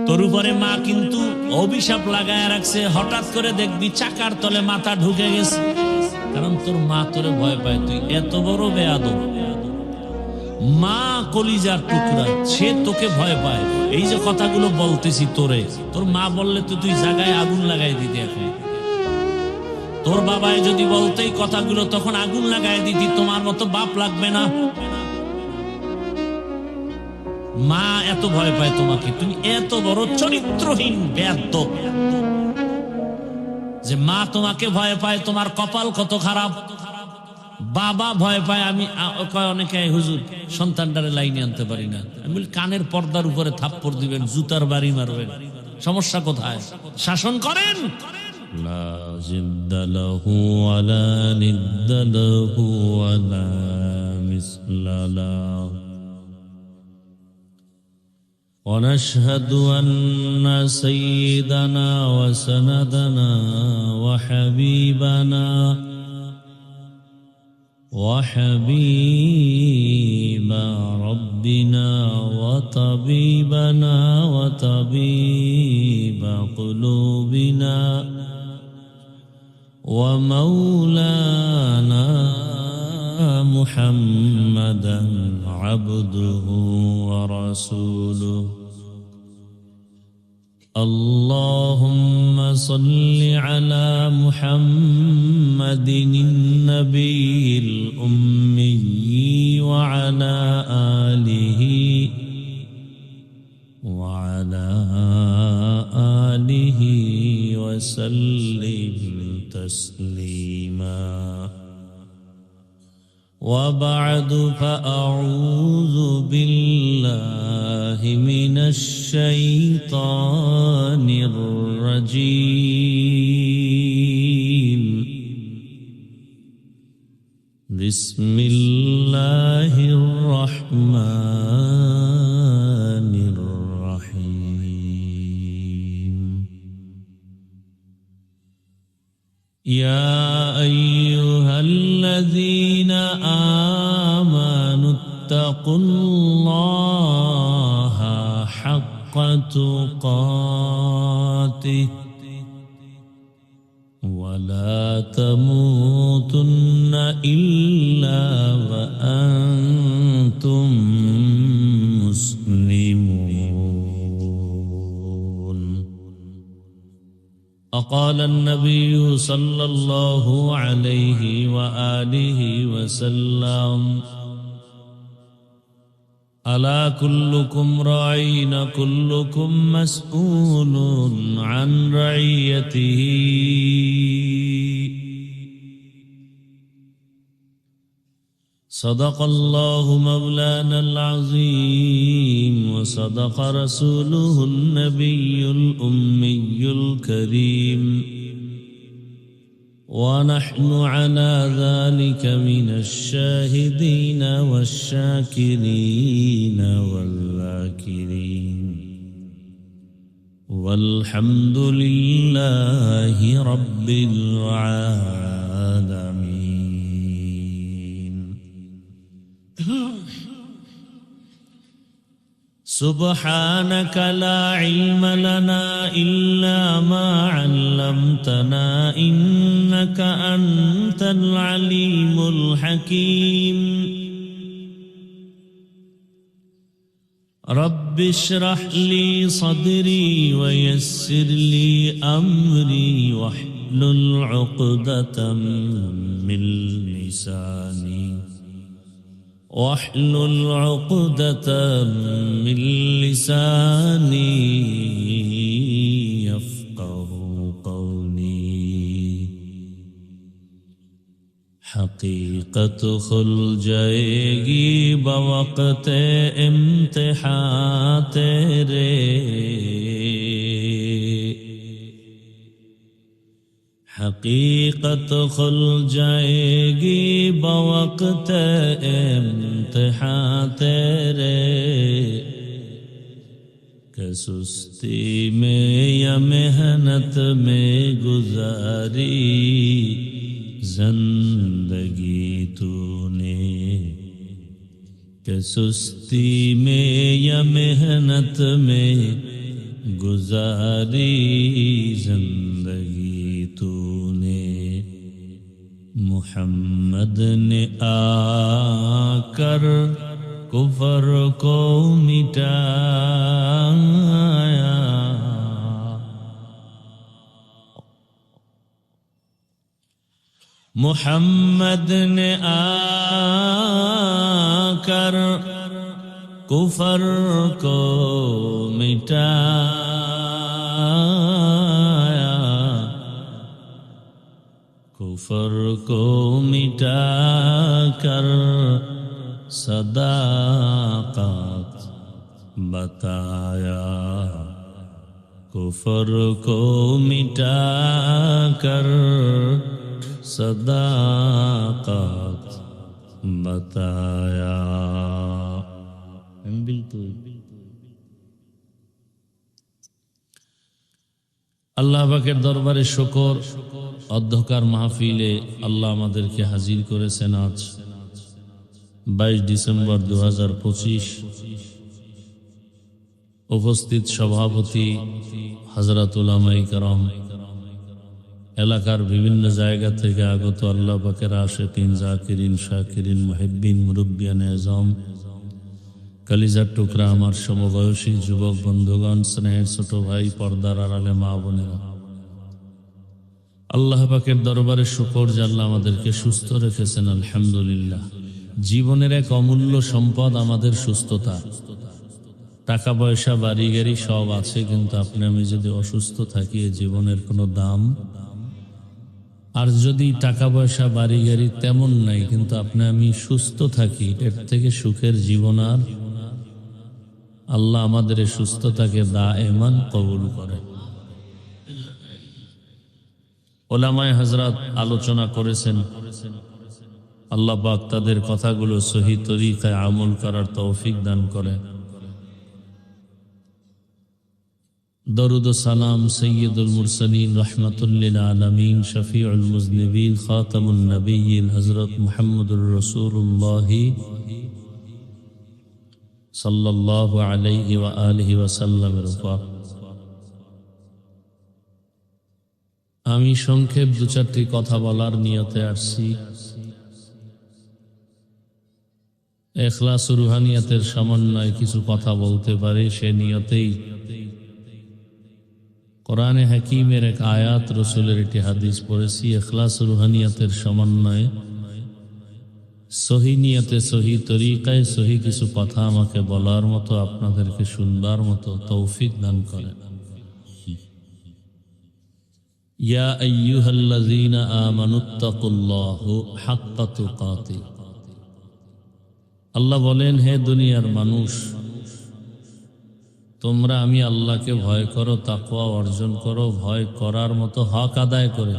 তোর উপরে মা কিন্তু অভিশাপ লাগায় রাখছে, হঠাৎ করে দেখবি চাকার তলে মাথা ঢুকে গেছে, কারণ তোর মা তোরে ভয় পায়। তুই এত বড় বেয়াদব, মা কলিজার টুকরা, সে তোকে ভয় পায়। এই যে কথাগুলো বলতেছি তোরে, তোর মা বললে তো তুই জায়গায় আগুন লাগাই দিতি। এখন তোর বাবায় যদি বলতে এই কথাগুলো, তখন আগুন লাগাই দিতি। তোমার মতো বাপ লাগবে না। মা এত ভয় পায় তোমাকে, তুমি এত বড় চরিত্রহীন বেয়াদব যে মা তোমাকে ভয় পায়। তোমার কপাল কত খারাপ। বাবা ভয় পায়। আমি অনেকে হুজুর সন্তানটারে লাইনে আনতে পারি না। আমি বলি কানের পর্দার উপরে থাপ্পড় দিবেন, জুতার বাড়ি মারবেন, সমস্যা কোথায়? শাসন করেন। লা জিদ্দা লাহু ওয়ালা নিদ্দা লাহু ওয়ালা মিসলা লাহু। ونشهد أن سيدنا وسندنا وحبيبنا وحبيب ربنا وطبيبنا وطبيب قلوبنا ومولانا محمدا عبده ورسوله. اللهم صل على محمد النبي الأمي وعلى آله وسلم تسليما. وبعد فأعوذ بالله من الشيطان الرجيم. بسم الله الرحمن الرحيم. يا أيها الذين آمنوا اتقوا الله حق تقاته ولا تموتن إلا وأنتم مسلمون. وقال النبي صلى الله عليه وآله وسلم: ألا كلكم راعٍ كلكم مسؤول عن رعيته. صدق الله مولانا العظيم وصدق رسوله النبي الأمي الكريم، ونحن على ذلك من الشاهدين والشاكرين والذاكرين، والحمد لله رب العالمين. سبحانك لا علم لنا إلا ما علمتنا إنك أنت العليم الحكيم. رب اشرح لي صدري ويسر لي أمري واحلل عقدة من لساني واحلل عقدة من لساني يفقه قولي. حقیقت کھل جائے گی بوقت امتحان تیرے، حقیقت کھل جائے گی بوقت امتحان تیرے، کہ سستی میں یا محنت میں گزاری زندگی تو نے، کہ سستی میں یا محنت میں गुजारी जिंदगी तूने, मुहम्मद ने आकर कुफर को मिटाया। मुहम्मद ने आकर कुफर को मिटाया, कुफर को मिटाकर सदाकत बताया, कुफर को मिटाकर सदाकत बताया। আল্লাহ পাকের দরবারে শুকর, অধ্যকার মাহফিলে আল্লাহ আমাদেরকে হাজির করেছেন আজ 22 ডিসেম্বর 2025। উপস্থিত সভাপতি হযরত উলামায়ে কেরাম, এলাকার বিভিন্ন জায়গা থেকে আগত আল্লাহ পাকের আশিকিন, জাকিরিন, শাকিরিন, মুহিব্বিন, মুরব্বিয়ানে আযম, কলিজার টুকরা আমার সমবয়সী যুবক বন্ধুগণ, স্নেহের ছোট ভাই, পর্দার আড়ালে মা বোনেরা, আল্লাহ পাকের দরবারে শুকর যে আল্লাহ আমাদেরকে সুস্থ রেখেছেন। আলহামদুলিল্লাহ। জীবনের এক অমূল্য সম্পদ আমাদের সুস্থতা। টাকা পয়সা বাড়ি গাড়ি সব আছে, কিন্তু আপনি আমি যদি অসুস্থ থাকি জীবনের কোনো দাম। আর যদি টাকা পয়সা বাড়ি গাড়ি তেমন নাই, কিন্তু আপনি আমি সুস্থ থাকি, এর থেকে সুখের জীবন আর আল্লাহ আমাদের সুস্থতাকে দায়েমান কবুল করে। ওলামায়ে হযরত আলোচনা করেছেন, আল্লাহ পাক তাদের কথাগুলো সহি তরিকায় আমল করার তৌফিক দান করেন। দরুদ ও সালাম সৈয়দুল মুরসালিন, রাহমাতুল লিল আলামিন, শফিউল মুজনিবিন, খাতামুন নবিয়্যিন হযরত মুহাম্মদুর রাসূলুল্লাহ সাল্লাল্লাহু আলাইহি ওয়া আলিহি ওয়াসাল্লামের উপর। আমি সংক্ষেপ দু চারটি কথা বলার নিয়তে আসছি। ইখলাস ও রুহানিয়াতের সমন্বয়ে কিছু কথা বলতে পারি, সে নিয়তেই কোরআনে হাকিমের এক আয়াত, রসুলের একটি হাদিস পড়েছি। ইখলাস ও রুহানিয়াতের সমন্বয়ে সহি নিয়তে, সহি তরিকায় সহি কিছু কথা আমাকে বলার মতো, আপনাদেরকে শুনবার মতো তৌফিক দান করেন। ইয়া আইয়ুহাল্লাযীনা আমানুত্তাকুল্লাহ হাক্কা তুকাতিহ। আল্লাহ বলেন, হে দুনিয়ার মানুষ, তোমরা আমি আল্লাহকে ভয় করো, তাকওয়া অর্জন করো, ভয় করার মতো হক আদায় করে।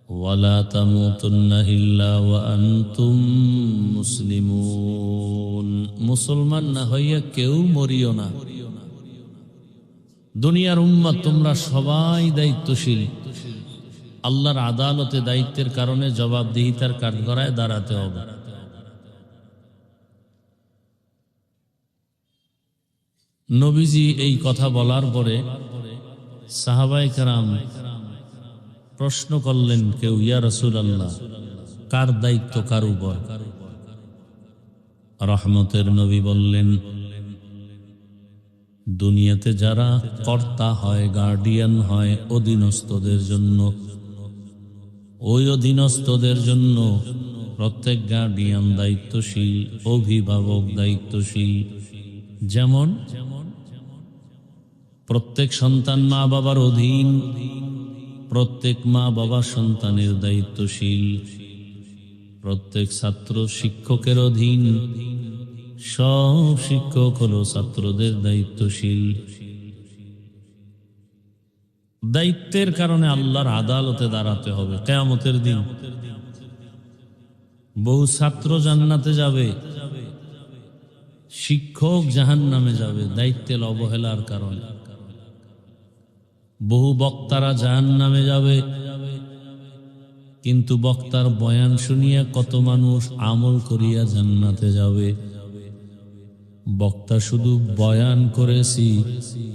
ওয়ালা তামুতুন্না ইল্লা ওয়া আনতুম মুসলিমুন। মুসলমান না হইয়া কেউ মরিও না। দুনিয়ার উম্মত তোমরা সবাই দায়িত্বশীল। আল্লাহর আদালতে দায়িত্বের কারণে জবাবদিহিতার কাঠগড়ায় দাঁড়াতে হবে। নবীজি এই কথা বলার পরে সাহাবায়ে কেরাম প্রশ্ন করলেন, কেউ, ইয়া রাসূলুল্লাহ, কার দায়িত্ব কার উপর? রহমতের নবী বললেন, দুনিয়াতে যারা কর্তা হয়, গার্ডিয়ান হয় অধীনস্থদের জন্য, ওই অধীনস্থদের জন্য প্রত্যেক গার্ডিয়ান দায়িত্বশীল, অভিভাবক দায়িত্বশীল। যেমন প্রত্যেক সন্তান মা বাবার অধীন, প্রত্যেক মা বাবা সন্তানের দায়িত্বশীল, প্রত্যেক ছাত্র শিক্ষকের অধীন, সব শিক্ষক হলো ছাত্রদের দায়িত্বশীল। দায়িত্বের কারণে আল্লাহর আদালতে দাঁড়াতে হবে কিয়ামতের দিন। বহু ছাত্র জান্নাতে যাবে, শিক্ষক জাহান্নামে যাবে দায়িত্বের অবহেলার কারণে। বহু বক্তারা জাহান্নামে যাবে, কিন্তু বক্তার বয়ান শুনিয়া কত মানুষ আমল করিয়া জান্নাতে যাবে। বক্তা শুধু বয়ান করেছি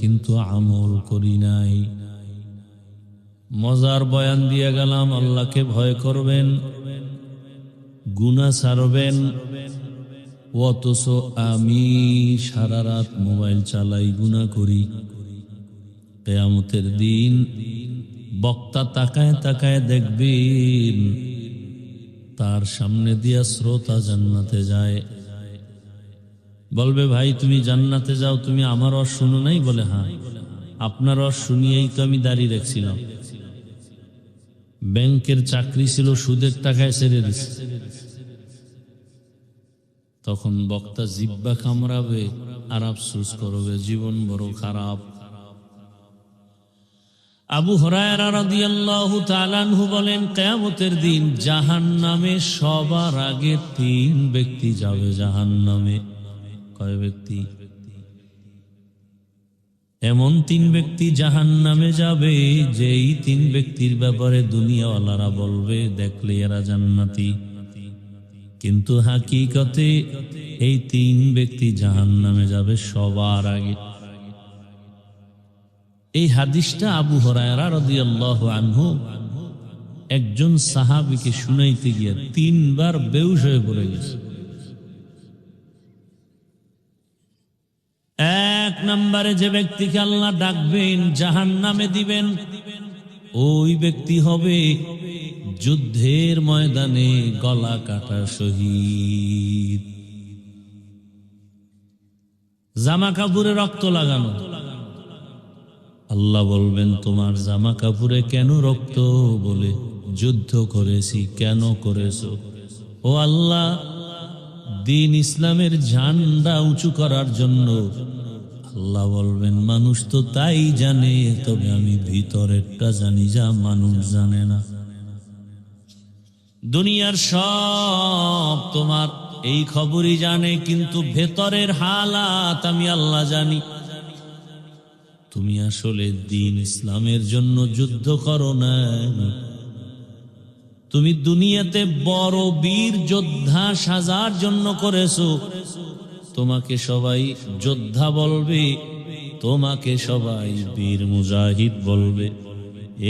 কিন্তু আমল করি নাই। মজার বয়ান দিয়ে গেলাম, আল্লাহকে ভয় করবেন, গুনাহ ছাড়বেন, অথচ আমি সারা রাত মোবাইল চালাই, গুনাহ করি। কিয়ামতের দিন বক্তা তাকায় তাকায় দেখবেন তার সামনে দিয়া শ্রোতা জান্নাতে যায়। বলবে, ভাই তুমি জান্নাতে যাও, তুমি আমার ওয়াজ শুনো নাই? বলে, হ্যাঁ, আপনার ওয়াজ শুনিয়েই তো আমি দাঁড়িয়ে রাখছিলাম। ব্যাংকের চাকরি ছিল, সুদের টাকায় ছেড়ে দিচ্ছে। তখন বক্তা জিব্বা কামড়াবে আর আফসোস করবে, জীবন বড় খারাপ। আবু হুরায়রা রাদিয়াল্লাহু তাআলা আনহু বলেন, কিয়ামতের দিন জাহান্নামে সবার আগে 3 ব্যক্তি যাবে জাহান্নামে। কয় ব্যক্তি? এমন 3 ব্যক্তি জাহান্নামে যাবে যেই 3 ব্যক্তির ব্যাপারে দুনিয়াওয়ালারা বলবে দেখলে এরা জান্নাতি, কিন্তু হাকিকতে এই 3 ব্যক্তি জাহান্নামে যাবে সবার আগে। এই হাদিসটা আবু হুরায়রা রাদিয়াল্লাহু আনহু একজন সাহাবীকে শুনাইতে গিয়ে 3 বার বেহুশ হয়ে পড়ে গেছে। 1 নম্বরে যে ব্যক্তিকে আল্লাহ ডাকবেন, জাহান্নামে দিবেন, ওই ব্যক্তি হবে যুদ্ধের ময়দানে গলা কাটা শহীদ, জামা কাপড়ে রক্ত লাগানো। আল্লাহ বলবেন, তোমার জামা কাপড়ে কেন রক্ত? বলে, যুদ্ধ করেছি। কেন করেছো? ও আল্লাহ, দ্বীন ইসলামের ঝান্ডা উঁচু করার জন্য। আল্লাহ বলবেন, মানুষ তো তাই জানে, তবে আমি ভিতরেরটা জানি যা মানুষ জানে না। দুনিয়ার সব তোমার এই খবরই জানে, কিন্তু ভেতরের হালাত আমি আল্লাহ জানি। তুমি আসলে দ্বীন ইসলামের জন্য যুদ্ধ করো না, তুমি দুনিয়াতে বড় বীর যোদ্ধা সাজার জন্য করেছো। তোমাকে সবাই যোদ্ধা বলবে, তোমাকে সবাই বীর মুজাহিদ বলবে।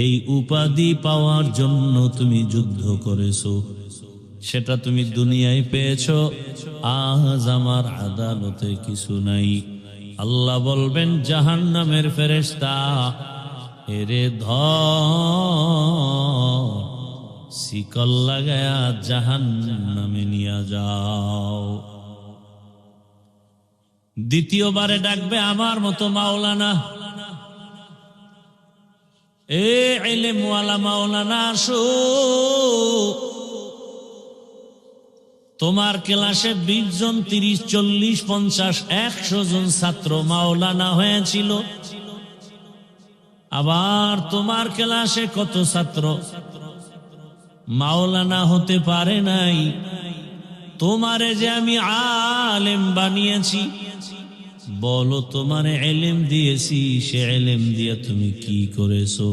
এই উপাধি পাওয়ার জন্য তুমি যুদ্ধ করেছো, সেটা তুমি দুনিয়ায় পেয়েছো। আজ আমার আদালতে কিছু নাই। আল্লাহ বলবেন, জাহান্নামের ফেরেশতা, এরে ধর, শিকল লাগায়া জাহান্নামে নিয়ে যাও। দ্বিতীয়বারে ডাকবে আমার মতো মাওলানা, এ ইলমওয়ালা মাওলানা আসো। তোমার ক্লাসে 20 জন, 30, 40, 50, 100 জন ছাত্র মাওলানা হয়েছিল। আবার তোমার ক্লাসে কত ছাত্র মাওলানা হতে পারে নাই। তোমারে যে আমি আলেম বানিয়েছি, বলো তোমারে ইলম দিয়েছি, সে ইলম দিয়ে তুমি কি করেছো?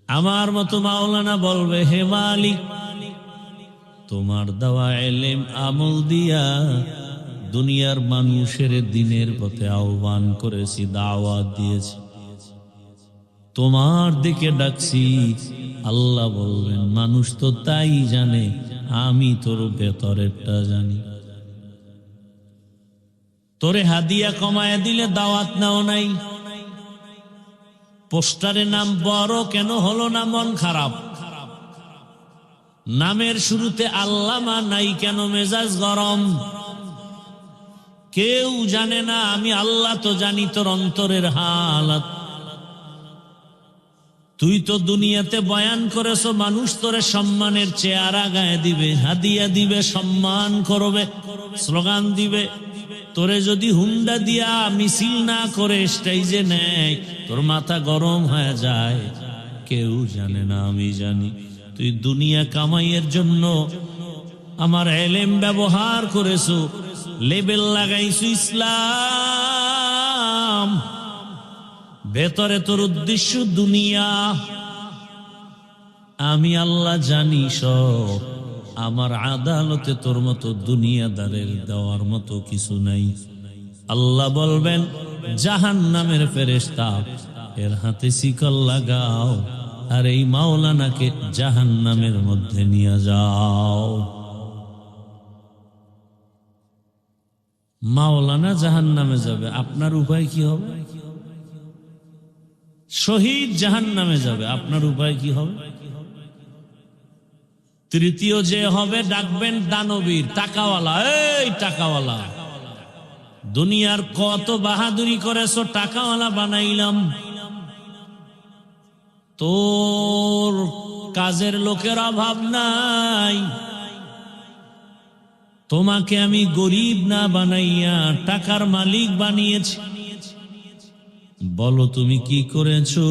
আমার মতো মাওলানা বলবে, হে মালিক, তোমার দেওয়া ইলম আমল দিয়া দুনিয়ার মানুষের দিনের পথে আহ্বান করেছি, দাওয়াত দিয়েছি, তোমার দিকে ডাকছি। আল্লাহ বলবেন, মানুষ তো তাই জানে, আমি তোর ভেতরেরটা জানি। তোরে হাদিয়া কমায় দিলে দাওয়াত নাও নাই, পোস্টারে নাম বড় কেন হলো না, মন খারাপ। নামের শুরুতে আল্লামা নাই কেন, মেজাজ গরম। কেউ জানে না, আমি আল্লাহ তো জানি তোর অন্তরের হালাত। তুই তো দুনিয়াতে বয়ান করেছো, মানুষ তোরে সম্মানের চেহারা গায়ে দিবে, হাদিয়া দিবে, সম্মান করবে, স্লোগান দিবে। তোরে যদি হুন্ডা দিয়া মিছিল না করে স্টেজে নেয়, তোর মাথা গরম হয়ে যায়। কেউ জানে না, আমি জানি। তুই দুনিয়া কামাইয়ের জন্য আমার ইলম ব্যবহার করেছো, লেবেল লাগাইছো ইসলাম, ভেতরে তোর উদ্দেশ্য দুনিয়া। আমি আল্লাহ জানি সব, আমার আদালতে তোর মতো দুনিয়াদারের দেওয়ার মতো কিছু নাই। আল্লাহ বলবেন, জাহান্নামের ফেরেশতা এর হাতে শিকল লাগাও, আর এই মাওলানাকে জাহান্নামের মধ্যে নিয়ে যাও। মাওলানা জাহান্নামে যাবে, আপনার উপায় কি হবে? শহীদ জাহান্নামে যাবে, আপনার উপায় কি হবে? তৃতীয় যে হবে, ডাকবেন দানবীর, টাকাওয়ালা। এই টাকাওয়ালা, দুনিয়ার কত বাহাদুরি করেছো, টাকাওয়ালা বানাইলাম, তোর কাজের লোকের অভাব নাই, তোমাকে আমি গরিব না বানাইয়া টাকার মালিক বানিয়েছি, বলো তুমি কি করেছো?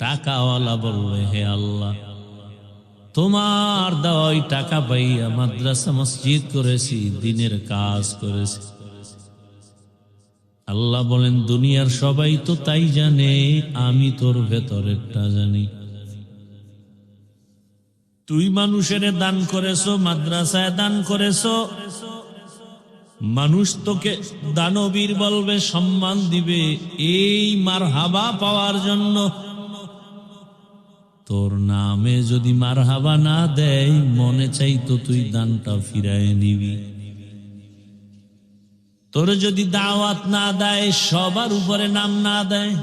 টাকাওয়ালা বলবে, হে আল্লাহ, তোমার দেওয়াই টাকা পাইয়া মাদ্রাসা মসজিদ করেছি, দিনের কাজ করেছি। আল্লাহ বলেন, দুনিয়ার সবাই তো তাই জানে, আমি তোর ভেতরেরটা জানি। তুই মানুষের দান করেছো, মাদ্রাসায় দান করেছো, মানুষ তোকে দানবীর বলবে, সম্মান দিবে, এই মারহাবা পাওয়ার জন্য। তোর নামে যদি মারহাবা না দেয়, মনে চাইতো তুই দানটা ফিরায় নিবি। তোর যদি দাওয়াত না দেয়, সবার উপরে নাম না দেয়,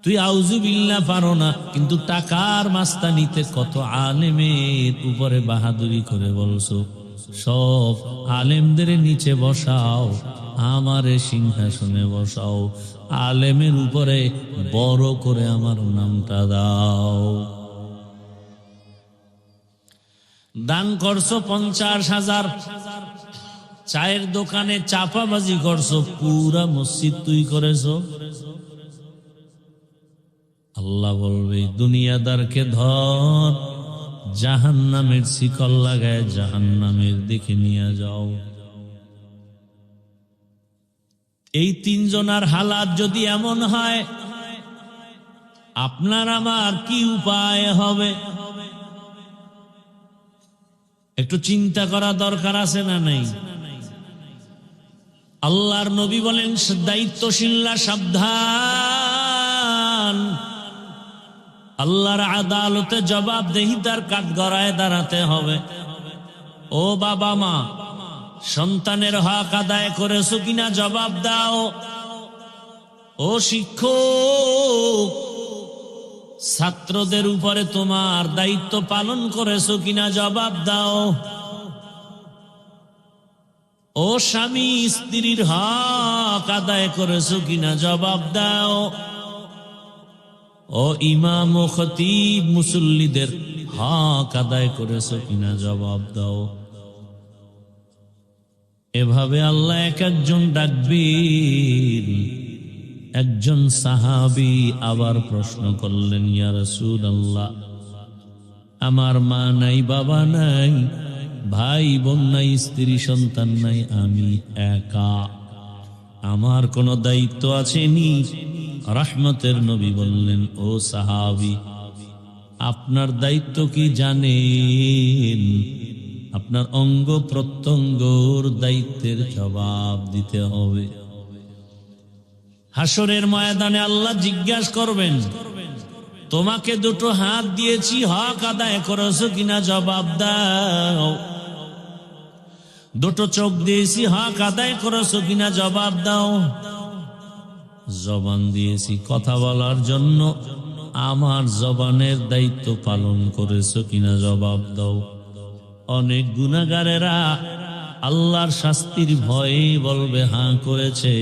তুই আউযুবিল্লাহ পারো না, কিন্তু টাকার মাস্তানিতে কত আলেমের উপরে বাহাদুরি করে বলছো, সব আলেমদের নিচে বসাও, আমারে সিংহাসনে বসাও, আলেমের উপরে বড় করে আমার নামটা দাও। দান করছো 50,000, চায়ের দোকানে চাপাবাজি করছো, পুরা মসজিদ তুই করেছো। আল্লাহ বলবে, দুনিয়াদারকে ধর, জাহান্নামের শিকল লাগায় জাহান্নামের দিকে নিয়ে যাও। এই তিনজনের হালাত যদি এমন হয়, আপনার আমার কি উপায় হবে? একটু চিন্তা করা দরকার আছে না নাই? আল্লাহর নবী বলেন, দায়িত্বশীলরা সাবধান, আল্লাহর আদালতে জবাবদেহিতার কাঠগড়ায় দাঁড়াতে হবে। ও বাবা মা, সন্তানের হক আদায় করেছো কিনা জবাব দাও। ও শিক্ষক, ছাত্রদের উপরে তোমার দায়িত্ব পালন করেছো কিনা জবাব দাও। ও স্বামী, স্ত্রীর হক আদায় করেছো কিনা জবাব দাও। ও ইমাম ও খতিব, মুসল্লিদের হক আদায় করেছো কিনা জবাব দাও। এভাবে আল্লাহ এক একজন ডাকবেন। একজন সাহাবী আবার প্রশ্ন করলেন, ইয়া রাসূলুল্লাহ, আমার মা নাই, বাবা নাই, ভাই বোন নাই, স্ত্রী সন্তান নাই, আমি একা, আমার কোনো দায়িত্ব আসেনি? রহমতের নবী বললেন, ও সাহাবী, আপনার দায়িত্ব কি জানেন? আপনার অঙ্গ প্রত্যঙ্গর দায়িত্বের জবাব দিতে হবে। হাসরের ময়দানে আল্লাহ জিজ্ঞাসা করবেন, তোমাকে দুটো হাত দিয়েছি, হক আদায় করেছো কিনা জবাব দাও। দুটো চোখ দিয়েছি, হক আদায় করেছো কিনা জবাব দাও। জবান দিয়েছি কথা বলার জন্য, আমার জবানের দায়িত্ব পালন করেছো কিনা জবাব দাও। অনেক গুনাহগারেরা আল্লাহর শাস্তির ভয়ে বলবে, হ্যাঁ করেছে,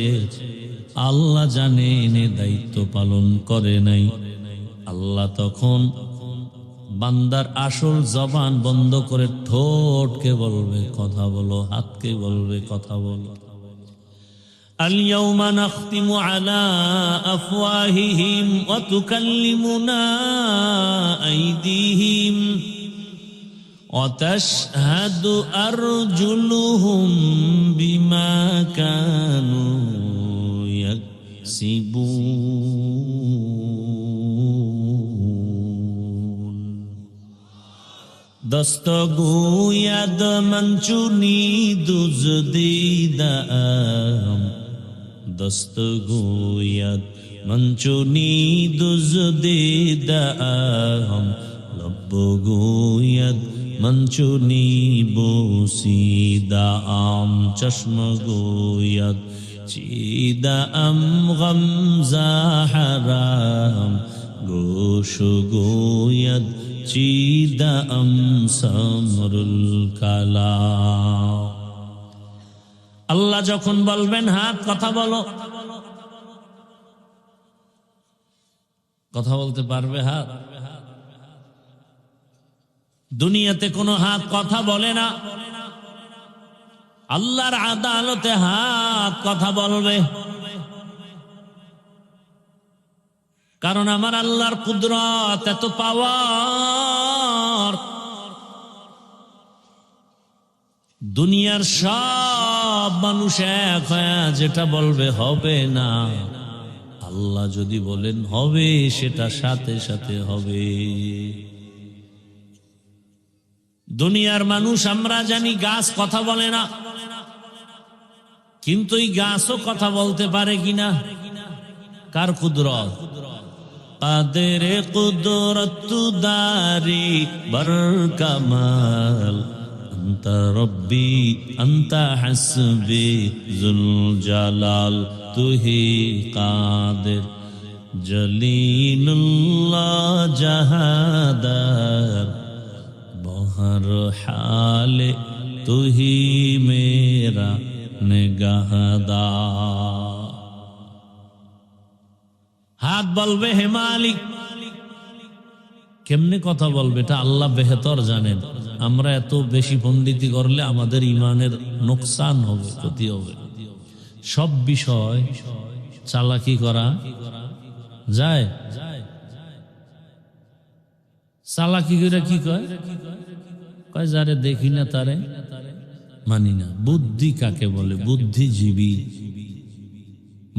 আল্লাহ জানেন দায়িত্ব পালন করে নাই। আল্লাহ তখন বান্দার আসল জবান বন্ধ করে ঠোঁটকে বলবে কথা বলো, হাতকে বলবে কথা বলো। اليوم نختم على أفواههم وتكلمنا أيديهم وتشهد أرجلهم بما كانوا يكسبون। دست گوید من چونی دزدیدم، دست گوید من چونی دزدیدم، لب گوید من چونی بوسیدم، چشم گوید چیدم غمزه حرام، گوش گوید چیدم سمر الکلام। আল্লাহ যখন বলবেন হাত কথা বলো, কথা বলতে পারবে হাত? দুনিয়াতে কোনো হাত কথা বলে না, আল্লাহর আদালতে হাত কথা বলবে। কারণ আমার আল্লাহর কুদরত এত পাওয়ার, দুনিয়ার সব মানুষ এক হয়ে যেটা বলবে হবে না, আল্লাহ যদি বলেন হবে সেটা সাথে সাথে হবে। দুনিয়ার মানুষ আমরা জানি গাছ কথা বলে না, কিন্তু এই গাছও কথা বলতে পারে কিনা? কার কুদরত? কাদের কুদরত দারি বর কামাল, আনতা রব্বি আনতা হাসবি জুল জালাল, তুহি কাদের জলিলুল্লাহ জাহাদার, বহর হালে তুহি মেরা নিগাহদার। হাত বলবে হে মালিক। কেমনে কথা বলবে এটা আল্লাহ বেহতর জানেন। আমরা এত বেশি পণ্ডিতি করলে আমাদের ইমানের নোকসান হবে, ক্ষতি হবে। সব বিষয় চালাকি করা যায়? চালাকি করে কি কয়? কয় যারে দেখি না তারে মানি না। বুদ্ধি কাকে বলে? বুদ্ধিজীবী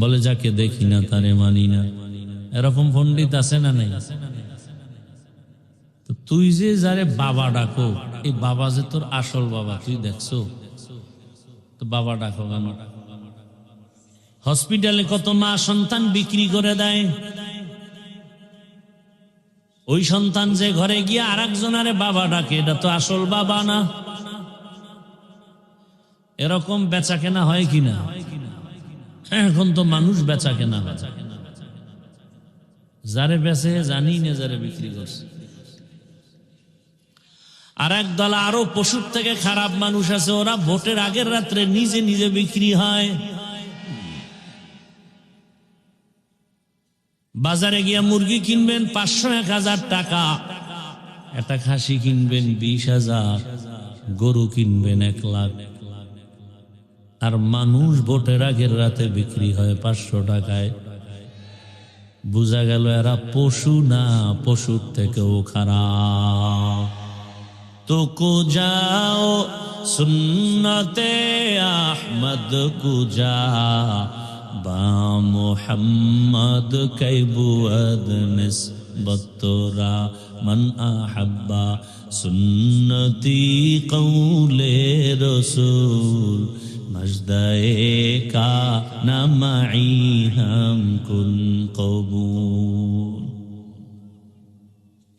বলে যাকে দেখি না তারে মানি না। এরকম পণ্ডিত আছে না নাই? তো তুই যে যারে বাবা ডাকো, এই বাবা যে তোর আসল বাবা তুই দেখছো? তো বাবা ডাকো কেন? হসপিটালে কত মা সন্তান বিক্রি করে দেয়, ওই সন্তান যে ঘরে গিয়ে আর একজনারে বাবা ডাকে, এটা তো আসল বাবা না। এরকম বেচা কেনা হয় কিনা? এখন তো মানুষ বেচা কেনা হয়, যারে বেচে জানি না যারে বিক্রি করছে। আর এক দল আরো পশুর থেকে খারাপ মানুষ আছে, ওরা ভোটের আগের রাত্রে নিজে নিজে বিক্রি হয়। বাজারে গিয়া মুরগি কিনবেন 500-1000 টাকা, একটা খাসি কিনবেন 20,000, গরু কিনবেন 1 লাখ। আর মানুষ ভোটের আগের রাতে বিক্রি হয় 500 টাকায়। বুঝা গেল এরা পশু না, পশুর থেকেও খারাপ। তো কো যাও সুন্নতে আহমদ কুজা, বা মুহাম্মদ কাইবুয়াদ নিসবত তোরা, মান আহাব্বা সুন্নতি কৌলে রসুল, মজদায়ে কা নামাই হাম কুন কবুল।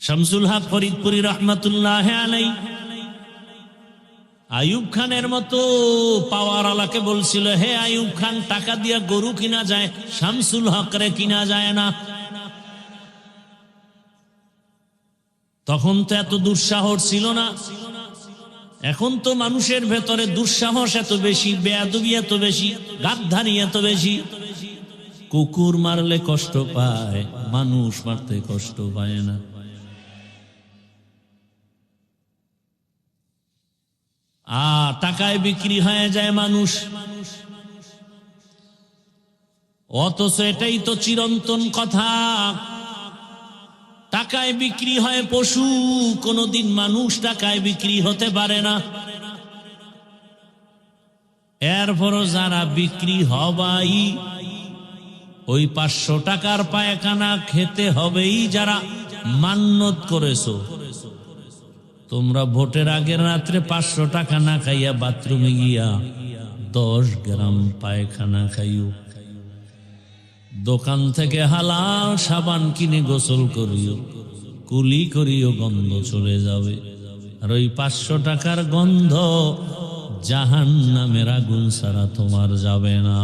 শামসুল হক ফরিদপুরি রহমাতুল্লাহ আলাই আইয়ুব খানের মতো পাওয়ার আলাকে বলছিল, হে আইয়ুব খান, টাকা দিয়া গরু কিনা যায়, শামসুল হক রে কিনা যায় না। তখন তো এত দুঃসাহস ছিল না। এখন তো মানুষের ভেতরে দুঃসাহস এত বেশি, বেয়াদবি এত বেশি, গাদ্দারি এত বেশি। কুকুর মারলে কষ্ট পায়, মানুষ মারতে কষ্ট পায় না। টাকায় বিক্রি হয়ে যায় মানুষ, অথচ এটাই তো চিরন্তন কথা। টাকায় বিক্রি হয় পশু, কোনদিন মানুষ টাকায় বিক্রি হতে পারে না। এরপরও যারা বিক্রি হবাই, ওই 500 টাকার পায়খানা খেতে হবেই যারা মান্যত করেছো। তোমরা ভোটের আগের রাত্রে 500 টাকা না খাইয়া বাথরুমে গিয়া 10 গ্রাম পায়খানা খাইও। দোকান থেকে হালাল সাবান কিনে গোসল করিও, কুলি করিও, গন্ধ চলে যাবে। আর ওই 500 টাকার গন্ধ জাহান্নামের আগুন ছাড়া তোমার যাবে না।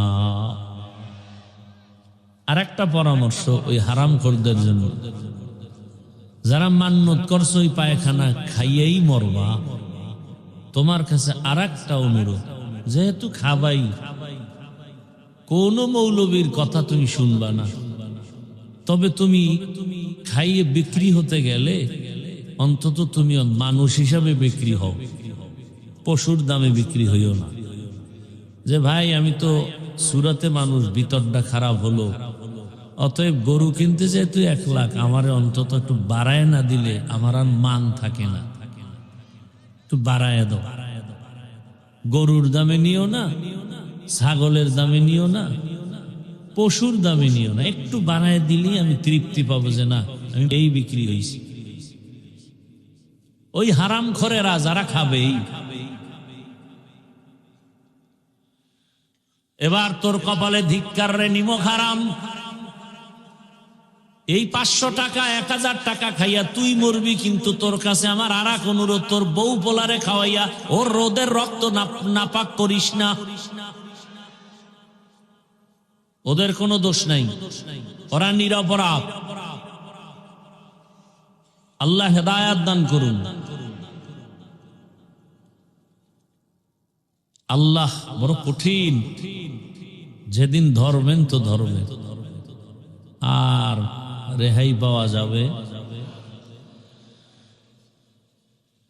আর একটা পরামর্শ ওই হারামখোরদের জন্য, যারা মান্যত করছো ওই পায়খানা খাইয়েই মরবা, তোমার কাছে আর একটা অনুরোধ, যেহেতু খাবাই, কোন মৌলবীর কথা তুমি শুনবা না। তবে তুমি খাইয়ে বিক্রি হতে গেলে অন্তত তুমি মানুষ হিসাবে বিক্রি হও, পশুর দামে বিক্রি হইও না। যে ভাই আমি তো সুরাতে মানুষ, ভিতরটা খারাপ হলো, অতএব গরু কিনতে চাই তুই 1 লাখ, আমারে অন্তত একটু বাড়ায় না দিলে আমার আর মান থাকে না, একটু বাড়ায় দাও। গরুর দামে নিও না, ছাগলের দামে নিও না, পশুর দামে নিও না, একটু বাড়ায় দিলেই আমি তৃপ্তি পাবো যে না আমি এই বিক্রি হয়েছি। ওই হারামখোরেরা যারা খাবেই। এবার তোর কপালে ধিক্কার রে নিমক হারাম। এই 500 টাকা 1000 টাকা খাইয়া তুই মরবি, কিন্তু তোর কাছে আমার আর এক অনুরোধ, তোর বউ পোলারে খাওয়াইয়া ওর রোদের রক্ত নাপাক করিস না। ওদের কোনো দোষ নাই, ওরা নিরপরাধ। আল্লাহ হেদায়াত দান করুন। আল্লাহ বড় কঠিন, যেদিন ধরবেন তো ধরবেন, আর রেহাই পাওয়া যাবে।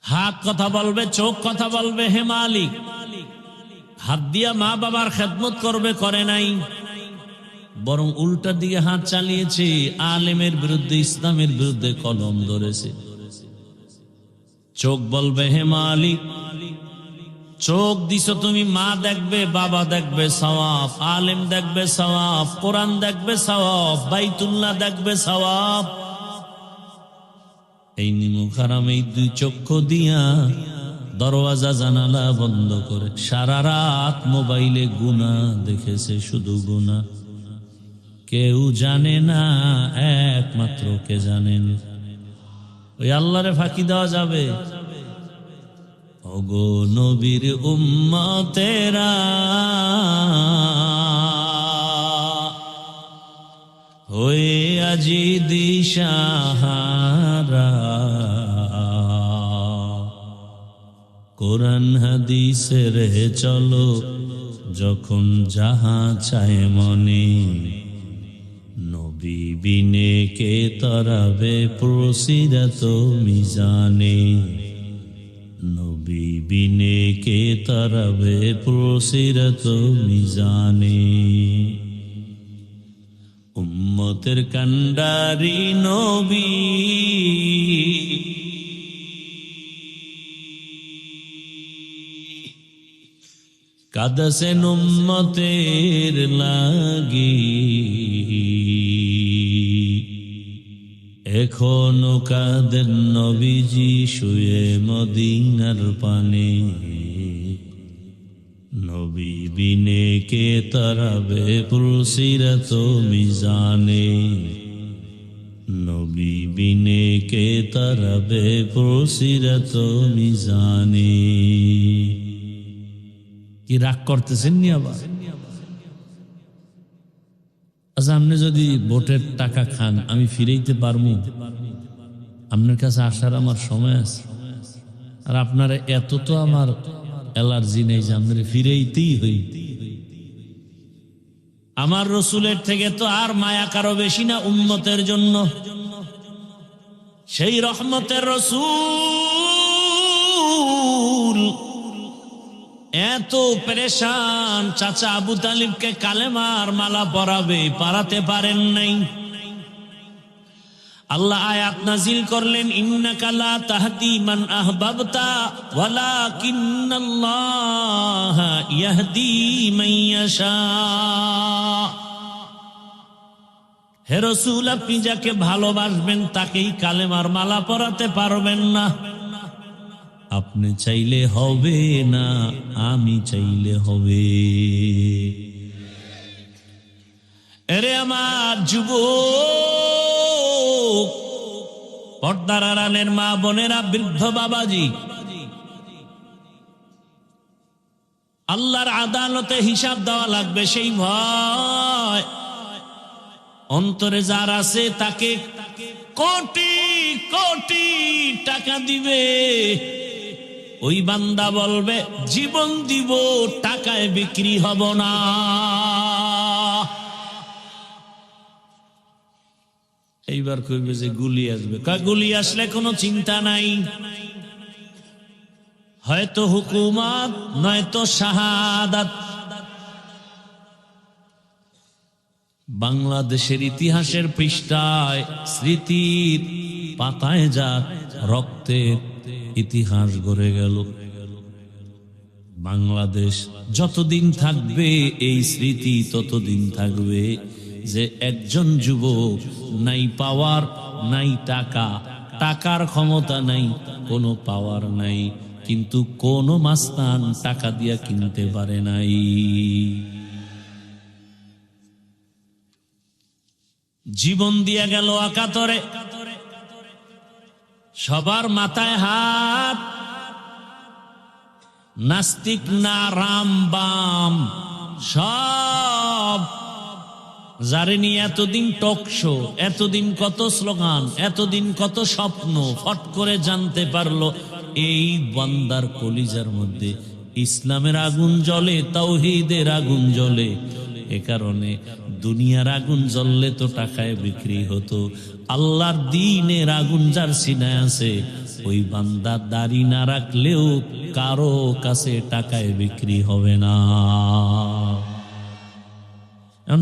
হাত কথা বলবে, চোখ কথা বলবে, হে মালিক। হাত দিয়া মা বাবার খেদমত করবে, করে নাই, বরং উল্টার দিকে হাত চালিয়েছে, আলেমের বিরুদ্ধে, ইসলামের বিরুদ্ধে কলম ধরেছে। চোখ বলবে হে মালিক, চোখ দিছো তুমি, মা দেখবে, বাবা দেখবে সওয়াব, আলেম দেখবে সওয়াব, কোরআন দেখবে সওয়াব, বাইতুল্লাহ দেখবে সওয়াব। এই নিমক হারাম এই 2 চক্ষু দিয়া দরওয়াজা জানালা বন্ধ করে সারা রাত মোবাইলে গুনাহ দেখেছে, শুধু গুনাহ। কেউ জানে না, একমাত্র কে জানেন। ওই আল্লাহরে ফাঁকি দেওয়া যাবে? ওগো নবীর উম্মতেরা, হয়ে আজি দিশাহারা, কোরআন হাদিসের চলো যখন যাহা চায় মনে, নবী বিনে কে তরাবে প্রসিরাত মিজানে, নবী বিনে কে তরাবে প্রসিরাত মিজানে। উম্মতের কান্ডারি নবী, কাঁদছেন উম্মতের লাগি, এখনো কাঁদেন নবীজি শুয়ে মদিনার পানে, নবী বিনে কে তরাবে পুলসিরাত মিজানে, নবী বিনে কে তরাবে পুলসিরাত মিজানে। কি রাগ করতেছেন নি আবার? আচ্ছা, আপনি যদি ভোটের টাকা খান, আমি ফিরাইতে পারবো? আপনার কাছে আসার আমার সময় আছে? আর আপনারা এত তো আমার অ্যালার্জি নেই যে আপনার ফিরাইতেই হই। আমার রসুলের থেকে তো আর মায়া কারো বেশি না উম্মতের জন্য। সেই রহমতের রসুল এত পেরেশান, চাচা আবু তালিবকে কালেমার মালা পরাবে, পারাতে পারেন নাই। আল্লাহ আয়াত নাজিল করলেন, ইন্নাকা লা তাহদি মান আহবাবতা ওয়ালাকিন্নাল্লাহা ইয়াহদি মান ইয়াশা। হে রাসূল, আপনি যাকে ভালোবাসবেন তাকেই কালেমার মালা পরাতে পারবেন না। আপনি চাইলে হবে না, আমি চাইলে হবে। এরে আমার যুবক, পর্দার আড়ালের মা বোনেরা, বৃদ্ধ বাবাজি, আল্লাহর আদালতে হিসাব দেওয়া লাগবে, সেই ভয় অন্তরে যার আছে তাকে কোটি কোটি টাকা দিবে। ওই বান্দা বলবে জীবন দিব, টাকায় বিক্রি হব না। এইবার কইবে যে গুলি আসবে, গুলি আসলে কোনো চিন্তা নাই, হয়তো হুকুমত নয়তো শাহাদাত। বাংলাদেশের ইতিহাসের পৃষ্ঠায়, স্মৃতির পাতায় যা রক্তের ইতিহাস গড়ে গেল, বাংলাদেশ যতদিন থাকবে এই স্মৃতি ততদিন থাকবে যে একজন যুবক নাই পাওয়ার, নাই টাকা, টাকার ক্ষমতা নাই, কোনো পাওয়ার নাই, কিন্তু কোন মাস্তান টাকা দিয়া কিনতে পারে নাই। জীবন দিয়া গেল আকাতরে, সবার মাথায় হাত, নাস্তিক না রাম বাম সব, যারে নিয়ে এতদিন টক শো, এতদিন কত স্লোগান, এতদিন কত স্বপ্ন, ফট করে জানতে পারলো এই বান্দার কলিজার মধ্যে ইসলামের আগুন জ্বলে, তাওহীদের আগুন জ্বলে। এ কারণে দুনিয়ার আগুন জ্বললে তো টাকায় বিক্রি হতো, আল্লাহর দ্বীনের আগুন যার সিনায় আছে ওই বান্দা দাড়ি না রাখলেও কারো কাছে টাকায় বিক্রি হবে না।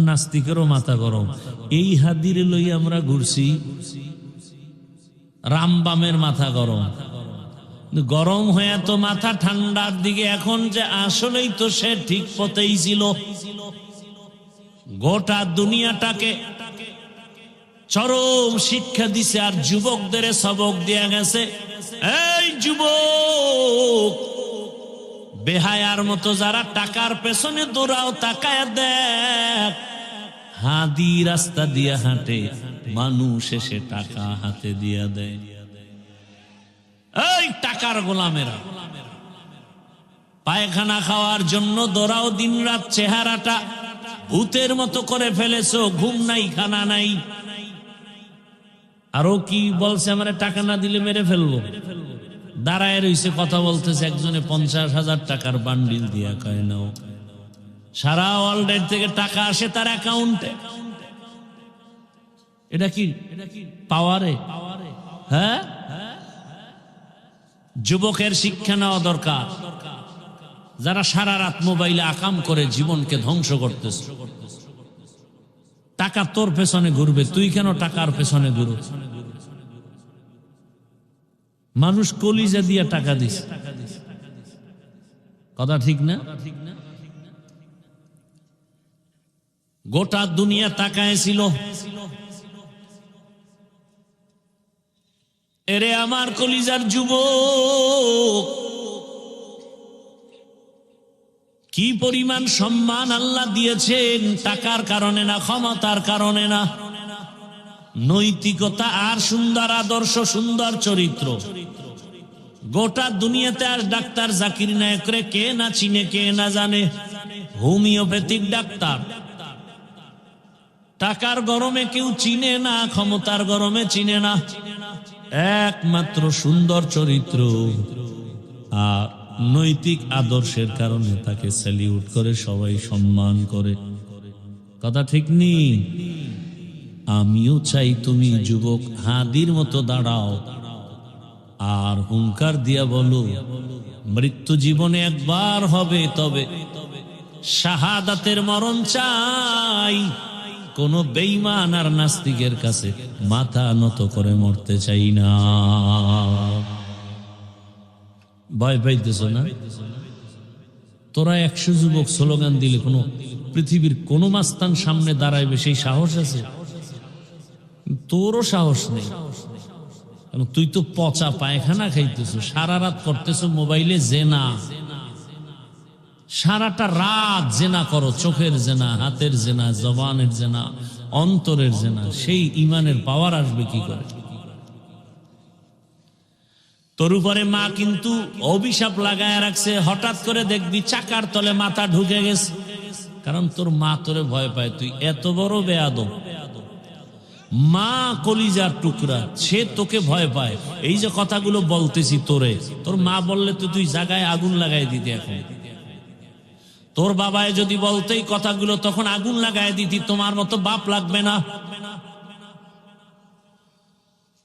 নাস্তিকেরও মাথা গরম, এই হাদিরে লই আমরা ঘুরছি, রামবামের মাথা গরম, গরম হয়ে তো মাথা ঠান্ডার দিকে, এখন যে আসলেই তো সে ঠিক পথেই ছিল। গোটা দুনিয়াটাকে চরম শিক্ষা দিছে আর যুবকদের সবক দেয়া গেছে। এই যুবক, বেহায়ার মতো যারা টাকার পেছনে দৌড়াও, তাকায় দেখ, হাদি রাস্তা দিয়া হাঁটে, মানুষ এসে টাকা হাতে দিয়া দেয়। এই টাকার গোলামেরা, পায়খানা খাওয়ার জন্য দৌড়াও, দিন রাত চেহারাটা ভূতের মতো করে ফেলেছো, ঘুম নাই, খানা নাই। আরো কি বলছে, আমরা টাকা না দিলে মেরে ফেলবো। দাঁড়ায় রইছে, কথা বলতেছে, একজনে 50,000 টাকার বান্ডিল দিয়া কয় নাও। সারা ওয়ার্ল্ডের থেকে টাকা আসে তার অ্যাকাউন্টে। এটা কি পাওয়ারে? হ্যাঁ, যুবকের শিক্ষা নেওয়া দরকার। যারা সারা রাত মোবাইলে আকাম করে জীবনকে ধ্বংস করতেছে, টাকা তোর পেছনে ঘুরবে, তুই কেন টাকার পেছনে ঘুরো? মানুষ কলিজা দিয়া টাকা দিস, কথা ঠিক না? গোটা দুনিয়া তাকায় ছিল। এরে আমার কলিজার যুবক, কি পরিমাণ সম্মান আল্লাহ দিয়েছেন, টাকার কারণে না, ক্ষমতার কারণে না, নৈতিকতা আর সুন্দর আদর্শ, সুন্দর চরিত্র। গোটা দুনিয়াতে আর ডাক্তার জাকির নায়েকরে কে না চিনে, কে না জানে, হোমিওপ্যাথিক ডাক্তার। টাকার গরমে কেউ চিনে না, ক্ষমতার গরমে চিনে না, একমাত্র সুন্দর চরিত্র আর নৈতিক আদর্শের কারণে তাকে স্যালিউট করে, সবাই সম্মান করে। কথা ঠিক নেই? আমিও চাই তুমি যুবক হাদির মতো দাঁড়াও আর হুঙ্কার দিয়া বলো, মৃত্যু জীবনে একবার হবে, তবে শাহাদাতের মরণ চাই। কোন বেঈমান আর নাস্তিকের কাছে মাথা নত করে মরতে চাই না। ভয় পাইতেছ না? তোরা 100 যুবক স্লোগান দিলে কোন পৃথিবীর কোন মাস্তান সামনে দাঁড়াইবে সেই সাহস আছে? তোরও সাহস নেই। কারণ তুই তো পচা পায়খানা খাইতেছ, সারা রাত করতেছ মোবাইলে জেনা, সারাটা রাত জেনা করো, চোখের জেনা, হাতের জেনা, জবানের জেনা, অন্তরের জেনা, সেই ইমানের পাওয়ার আসবে কি করে? তোর উপরে মা কিন্তু অভিশাপ লাগায় রাখছে, হঠাৎ করে দেখবি চাকার তলে মাথা ঢুকে গেছে, কারণ তোর মা তোরে ভয় পায়, তুই এত বড় বেয়াদব। মা কলিজার টুকরা, সে তোকে ভয় পায়। এই যে কথাগুলো বলতেছি তোরে, তোর মা বললে তো তুই জায়গায় আগুন লাগাই দিতি, এখন তোর বাবায় যদি বলতে এই কথাগুলো তখন আগুন লাগাই দিতি, তোমার মতো বাপ লাগবে না।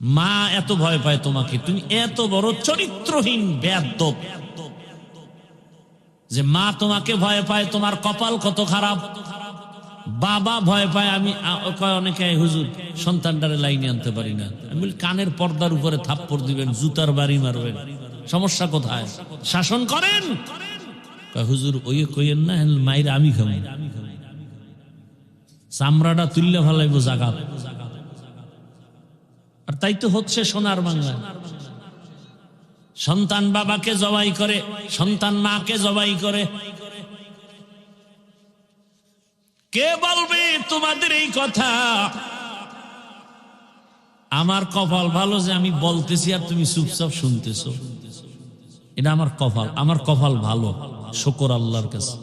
মা এত ভয় পায় তোমাকে, তুমি এত বড় চরিত্রহীন বেয়াদব যে মা তোমাকে ভয় পায়, তোমার কপাল কত খারাপ। বাবা ভয় পায়, আমি অনেকে হুজুর সন্তানটারে লাইনে আনতে পারি না, আমি বলি কানের পর্দার উপরে থাপ্পড় দিবেন, জুতার বাড়ি মারবেন, সমস্যা কোথায়? শাসন করেন। হুজুর ওই কইেন না, মাইর আমি খাবো, চামড়াটা তুললে ভালাইবো জাগা। আর তাই তো হচ্ছে সোনার বাংলা। সন্তান বাবাকে জবাই করে, সন্তান মাকে জবাই করে। কে বলবে তোমাদের এই কথা? আমার কপাল ভালো যে আমি বলতেছি আর তুমি চুপচাপ শুনতেছো, এটা আমার কপাল, আমার কপাল ভালো, শুকর আল্লাহর কাছে।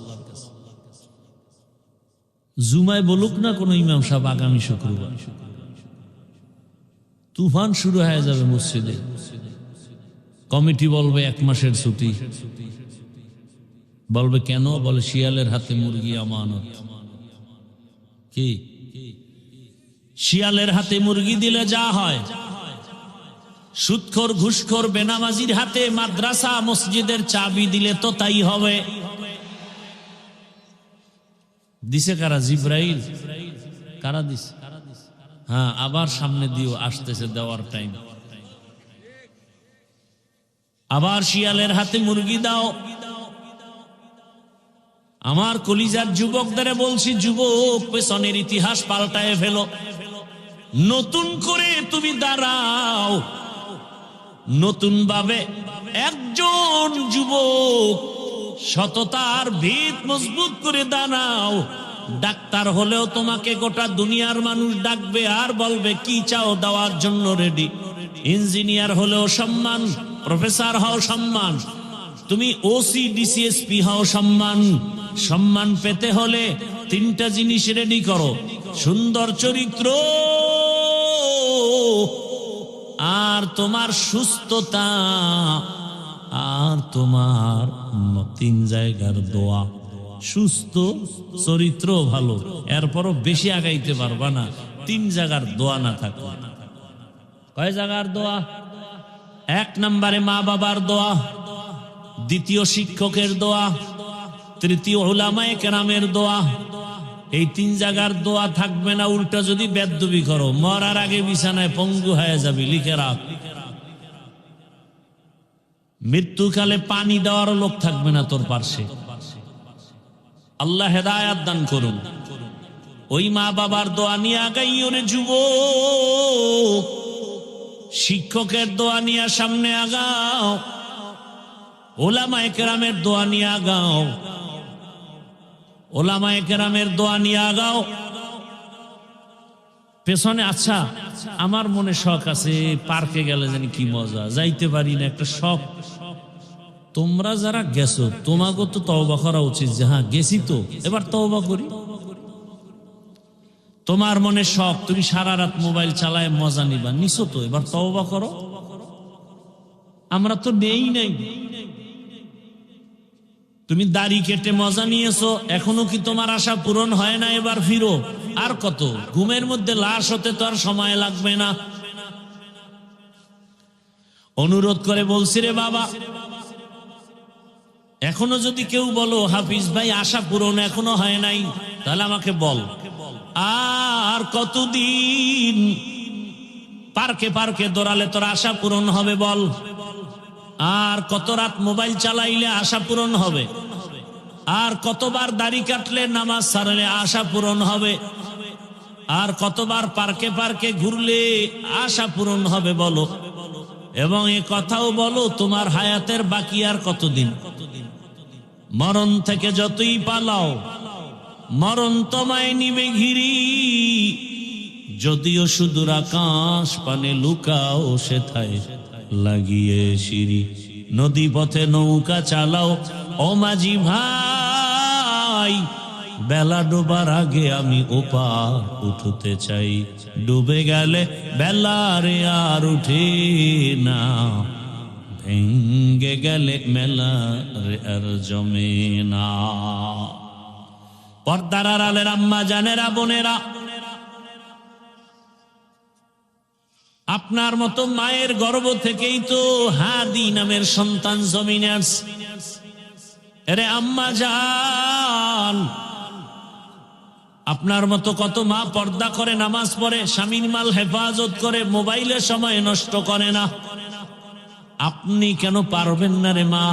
জুমায় বলুক না কোন ইমাম সাহেব আগামী শুক্রবার তুফান শুরু হয়ে যাবে মসজিদে, কমিটি বলবে 1 মাসের ছুটি, বলবে কেন? বলে শিয়ালের হাতে মুরগি আমানত। কি শিয়ালের হাতে মুরগি দিলে যা হয়, সুদখোর ঘুষখোর বেনামাজির হাতে মাদ্রাসা মসজিদের চাবি দিলে তো তাই হবে। দিছে কারা? জিব্রাইল। কারা দিছে? হ্যাঁ, আবার সামনে দিও, আসতেছে দেওয়ার টাইম। আবার শিয়ালের হাতে মুরগি দাও। আমার কলিজার যুবকদের বলছি, যুবক, পেছনের ইতিহাস পাল্টায় ফেলো, নতুন করে তুমি দাঁড়াও, নতুন ভাবে একজন যুবক সততার ভিত মজবুত করে দাঁড়াও। ডাক্তার হলেও তোমাকে গোটা দুনিয়ার মানুষ ডাকবে আর বলবে কি চাও, দেওয়ার জন্য রেডি। ইঞ্জিনিয়ার হলেও সম্মান, প্রফেসর হও সম্মান, তুমি ওসি ডিসিএসপি হও সম্মান। সম্মান পেতে হলে 3টা জিনিস রেডি করো: সুন্দর চরিত্র, আর তোমার সুস্থতা, আর তোমার 3 জায়গার দোয়া। সুস্থ, চরিত্র ভালো, এরপরও বেশি আগাইতে পারবা না 3 জায়গার দোয়া না থাকলে। কয় জায়গার দোয়া? 1 নম্বরে মা বাবার দোয়া, 2য় শিক্ষকের দোয়া, 3য় উলামায়ে কেরামের দোয়া। এই 3 জায়গার দোয়া থাকবে না, উল্টা যদি বেদবি করো, মরার আগে বিছানায় পঙ্গু হয়ে যাবি। লিখে রাখ, মৃত্যুকালে পানি দেওয়ার লোক থাকবে না তোর পাশে। আল্লাহ হেদায়াত দান করুন। ওই মা বাবার দোয়া নিয়ে আগাইও রে যুবক, শিক্ষকের দোয়া নিয়ে সামনে আগাও, উলামায়ে কেরামের দোয়া নিয়ে আগাও, উলামায়ে কেরামের দোয়া নিয়ে আগাও। পেছনে আচ্ছা, আমার মনে শখ আছে, পার্কে গেলে জানি কি মজা, যাইতে পারি না, একটা শখ। তোমরা যারা গেছো তোমাকে তো তওবা করা উচিত যে হ্যাঁ গেছি তো এবার তওবা করি। তোমার মনে শখ, তুমি সারা রাত মোবাইল চালায় মজা নিবা, নিছো তো এবার তওবা করো। আমরা তো নেই নাই। তুমি দাড়ি কেটে মজা নিয়েছো, এখনো কি তোমার আশা পূরণ হয় না? এবার ফিরো। আর কত? ঘুমের মধ্যে লাশ হতে তো আর সময় লাগবে না। অনুরোধ করে বলছি রে বাবা, এখনো যদি কেউ বলো হাফিজ ভাই আশা পূরণ এখনো হয় নাই, তাহলে আমাকে বল, আর কতদিন পার্কে পার্কে দৌড়ালে তোর আশা পূরণ হবে বল? আর কত রাত মোবাইল চালাইলে আশা পূরণ হবে? আর কতবার দাড়ি কাটলে, নামাজ ছাড়লে আশা পূরণ হবে? আর কতবার পার্কে পার্কে ঘুরলে আশা পূরণ হবে বলো? এবং এ কথাও বলো তোমার হায়াতের বাকি আর কতদিন। মরণ থেকে যতই পালাও মরণ তোমায় নিবে ঘিরি, যদিও সুদূর আকাশ পানে লুকাও সেথায় লাগিয়ে সিঁড়ি। নদী পথে নৌকা চালাও ও মাঝি ভাই, বেলা ডোবার আগে আমি ওপার উঠতে চাই। ডুবে গেলে বেলা রে আর উঠে না, ভেঙ্গে গেলে মেলা রে আর জমে না। পর্দার আড়ালের আম্মা জানেরা, বোনেরা, আপনার মতো মায়ের গর্ভ থেকেই তো হাদি নামের সন্তান জমিনে আসছে। আরে আম্মা জান, আপনার মতো কত মা পর্দা করে, নামাজ পড়ে, স্বামীর মাল হেফাজত করে, মোবাইলে সময় নষ্ট করে না। আপনি কেন পারবেন না রে মা?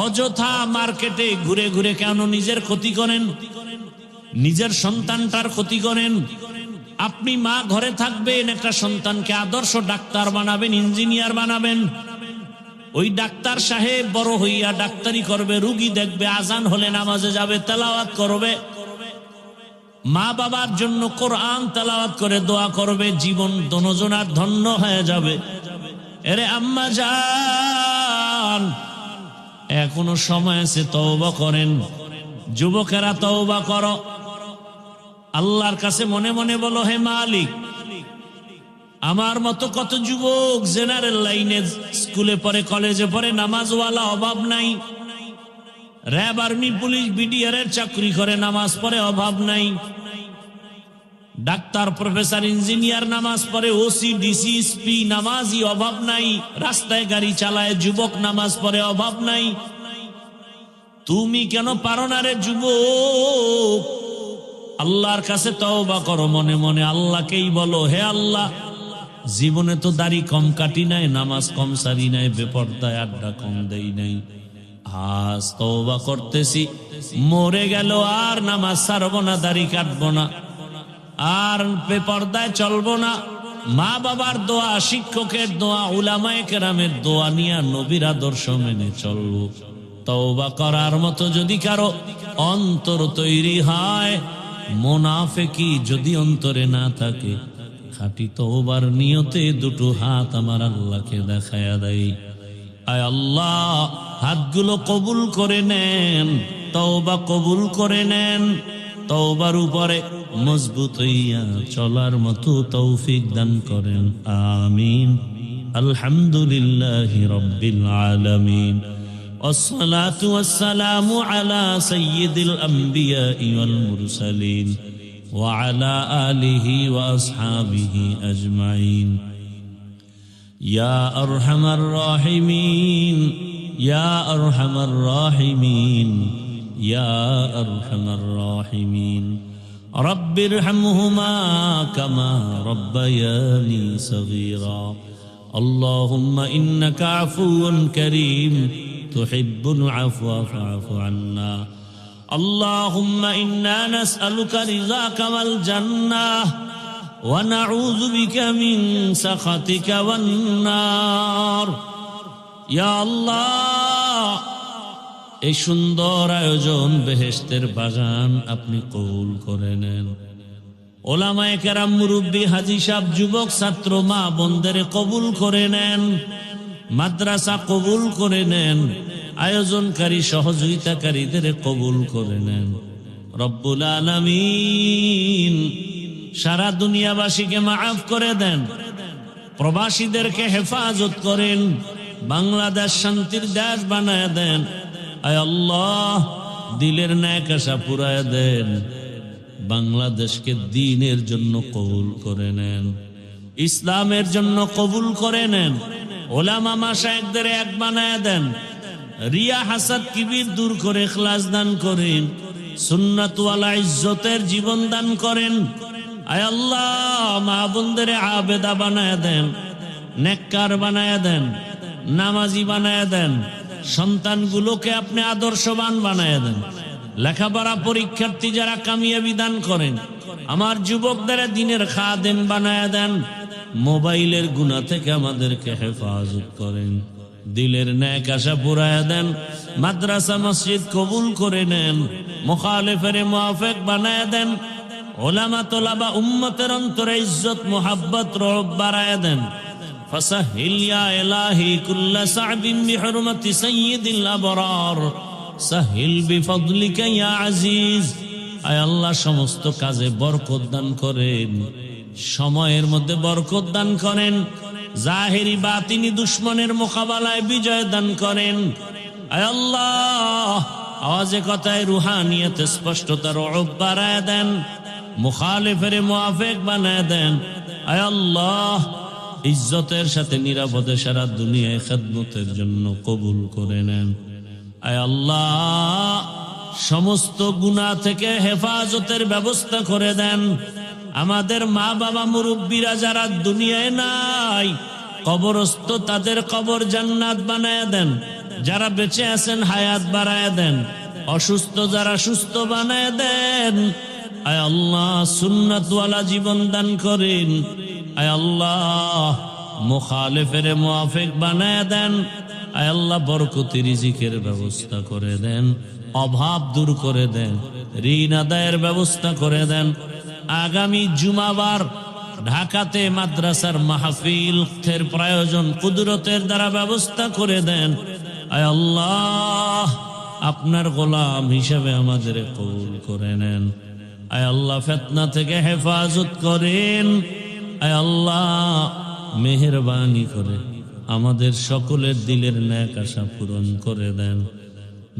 অযথা মার্কেটে ঘুরে ঘুরে কেন নিজের ক্ষতি করেন, নিজের সন্তানটার ক্ষতি করেন? আপনি মা ঘরে থাকবেন, একটা সন্তানকে আদর্শ ডাক্তার বানাবেন, ইঞ্জিনিয়ার বানাবেন। ওই ডাক্তার সাহেব বড় হইয়া ডাক্তারি করবে, রুগী দেখবে, আজান হলে নামাজে যাবে, তেলাওয়াত করবে, মা বাবার জন্য কোরআন তেলাওয়াত করে দোয়া করবে, জীবন দনজনার ধন্য হয়ে যাবে। এরে আম্মা জান, এখনো সময় আছে, তওবা করেন। যুবকেরা তওবা করো, আল্লাহর কাছে মনে মনে বলো, হে মালিক, আমার মতো কত যুবক জেনারেল লাইনে স্কুলে পড়ে, কলেজে পড়ে, নামাজওয়ালা অভাব নাই। র্যাব, আর্মি, পুলিশ, বিডিআর এর চাকরি করে, নামাজ পড়ে, অভাব নাই। ডাক্তার, প্রফেসর, ইঞ্জিনিয়ার নামাজ পড়ে, ওসি, ডিসি, এসপি নামাজি, অভাব নাই। রাস্তায় গাড়ি চালায় যুবক, নামাজ পড়ে, অভাব নাই। তুমি কেন পারো না রে যুবক? আল্লাহর কাছে তওবা করো মনে মনে, আল্লাহকেই বলো, হে আল্লাহ, জীবনে তো দাড়ি কম কাটি নাই, নামাজ কম সারি নাই, বেপরদায় আড্ডা কম দেই নাই। আজ তওবা করতেছি, মরে গেল আর নামাজ ছাড়বো না, দাড়ি কাটবো না, আর বেপরদায় চলবো না। মা বাবার দোয়া, শিক্ষকের দোয়া, উলামায়ে কেরামের দোয়া নিয়ে নবীর আদর্শ মেনে চলবো। তওবা করার মতো যদি কারো অন্তর তৈরি হয়, মুনাফিকি যদি অন্তরে না থাকে, খাঁটি তওবার নিয়তে দুটো হাত আমার আল্লাহকে দেখায়া দেয়। আয় আল্লাহ, হাতগুলো কবুল করে নেন, তওবা কবুল করে নেন, তওবার উপরে মজবুত হইয়া চলার মতো তৌফিক দান করেন। আমিন। আলহামদুলিল্লাহি রাব্বিল আলামিন। والصلاة والسلام على سيد الأنبياء والمرسلين وعلى آله وأصحابه أجمعين. يا أرحم الراحمين، يا أرحم الراحمين، يا أرحم الراحمين. رب ارحمهما كما ربياني صغيرا. اللهم إنك عفو كريم تحب العفو فاعف عنا. اللهم إنا نسألك رضاك والجنة ونعوذ بك من سخطك والنار. يا الله, এই সুন্দর আয়োজন বেহেশতের বাগান আপনি কবুল করে নেন। ওলামায়ে কেরাম, মুরব্বী, হাজী সাহেব, যুবক, ছাত্র, মা বোনদের কবুল করে নেন। মাদ্রাসা কবুল করে নেন। আয়োজনকারী, সহযোগিতাকারীদের কবুল করে নেন। রব্বুল আলামিন সারা দুনিয়াবাসীকে মাফ করে দেন। প্রবাসীদেরকে হেফাজত করেন। বাংলাদেশ শান্তির দেশ বানায় দেন। আয় আল্লাহ, দিলের ন্যাক আশা পুরায় দেন। বাংলাদেশকে দ্বীনের জন্য কবুল করে নেন, ইসলামের জন্য কবুল করে নেন। ওলামা মাশায়েখদের এক বানায় দেন। রিয়া, হাসাদ, কিবির দূর করে ইখলাস দান করেন। সুন্নাত ওয়ালা ইজ্জতের জীবন দান করেন। আয় আল্লাহ, মা বোনদের আবেদা বানায় দেন, নেককার বানায় দেন, নামাজি বানায় দেন। সন্তানগুলোকে আপনি আদর্শবান বানায় দেন। লেখাপড়া পরীক্ষার্থী যারা কামিয়াবি দান করেন। আমার যুবকদের দ্বীনের খাদেম বানায় দেন। মোবাইলের গুনাহ থেকে আমাদেরকে হেফাজত করেন, দিলের নেক আশা পুরায়া দেন, মাদ্রাসা মসজিদ কবুল করে নেন, মুখালিফের মুআফিক বানায়া দেন, উলামা তোলাবা উম্মতের অন্তরে ইজ্জত মুহাব্বত রহব বাড়ায়া দেন। ফাসাহিল ইয়া ইলাহি কুল্লা সা'বিন বিহুরমাতি সাইয়্যিদিল আবরার সাহিল বিফদলিকা ইয়া আজিজ। আয় আল্লাহ, সমস্ত কাজে বরকত দান করেন, সময়ের মধ্যে বরকত দান করেন, জাহেরি বাতিনি দুশ্মনের মোকাবেলায় বিজয় দান করেন। আয় আল্লাহ, আওয়াজে কথায় রুহানিয়তে স্পষ্টতার রহব বাড়ায় দেন, মুখালিফের মুআফিক বানায় দেন। আয় আল্লাহ, ইজ্জতের সাথে নিরাপদে সারা দুনিয়ায় খেদমতের জন্য কবুল করে নেন। আয় আল্লাহ, সমস্ত গুনাহ থেকে হেফাজতের ব্যবস্থা করে দেন। আমাদের মা বাবা মুরব্বীরা যারা দুনিয়ায় নাই, কবরস্থ, তাদের কবর জান্নাত বানায় দেন। যারা বেঁচে আছেন হায়াত বাড়ায় দেন, অসুস্থ যারা সুস্থ বানায় দেন। আয় আল্লাহ, সুন্নাতওয়ালা জীবন দান করেন। আয় আল্লাহ, মুখালিফের মুআফিক বানায় দেন। আয় আল্লাহ, বরকতি রিজিকের ব্যবস্থা করে দেন, অভাব দূর করে দেন, ঋণ আদায়ের ব্যবস্থা করে দেন। আগামী জুমাবার ঢাকাতে মাদ্রাসার মাহফিলের প্রয়োজন কুদরতের দ্বারা ব্যবস্থা করে দেন। আয় আল্লাহ, আপনার গোলাম হিসেবে আমাদের কবুল করে নেন। আয় আল্লাহ, ফিতনা থেকে হেফাজত করেন। আয় আল্লাহ, মেহেরবানি করে আমাদের সকলের দিলের নেক আশা পূরণ করে দেন।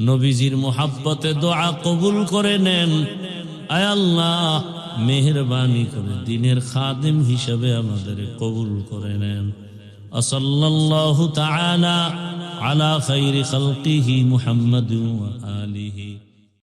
নবীজির মুহাব্বতে দোয়া কবুল করে নেন। আয় আল্লাহ, মেহেরবানি করে দিনের খাদিম হিসেবে আমাদের কবুল করে নেন। সাল্লাল্লাহু তাআলা আলা খায়রি খালকিহি মুহাম্মাদিন ওয়া আলিহি।